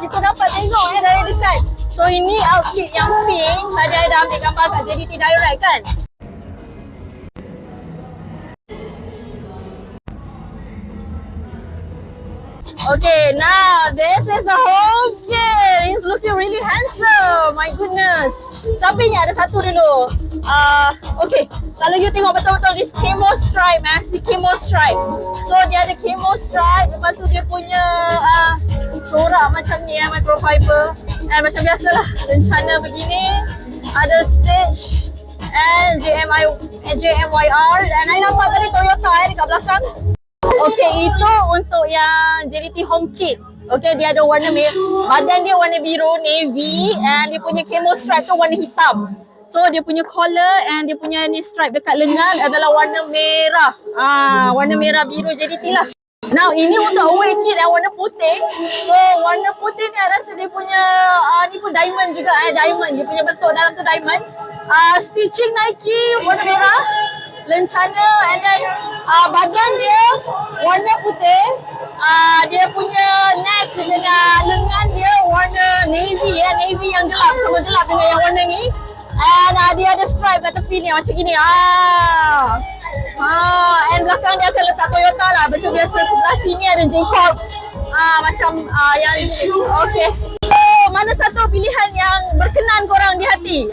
kita dapat tengok dari dekat. So ini outfit yang pink. Tadi I dah ambil gambar kat JDT Direct kan. Okay, now this is the whole kit. He's looking really handsome. My goodness. Tapi ni ada satu dulu. Okay, kalau you tengok betul-betul this camo stripe si camo stripe. So dia ada camo stripe, lepas tu dia punya corak macam ni microfiber. And macam biasalah, rencana begini. Ada stitch and JMYR. Dan I nampak tadi Toyota dekat belakang. Okay, itu untuk yang JDT Home Kit. Okay, dia ada warna badan dia warna biru, navy, and dia punya camo stripe tu warna hitam. So dia punya collar and dia punya ni stripe dekat lengan adalah warna merah. Warna merah biru JDT lah. Now ini untuk away kit yang warna putih. So warna putih ni I rasa dia punya ni pun diamond juga diamond. Dia punya bentuk dalam tu diamond. Stitching Nike warna merah. Lencana and then badan dia warna putih. Dia punya neck dengan lengan dia warna navy navy yang gelap, sama gelap dengan yang warna ni. And dia ada stripe kat tepi ni macam gini. And belakang dia akan letak Toyota lah. Betul biasa sebelah sini ada Jacob. Macam yang ni. Okay. So mana satu pilihan yang berkenan korang di hati?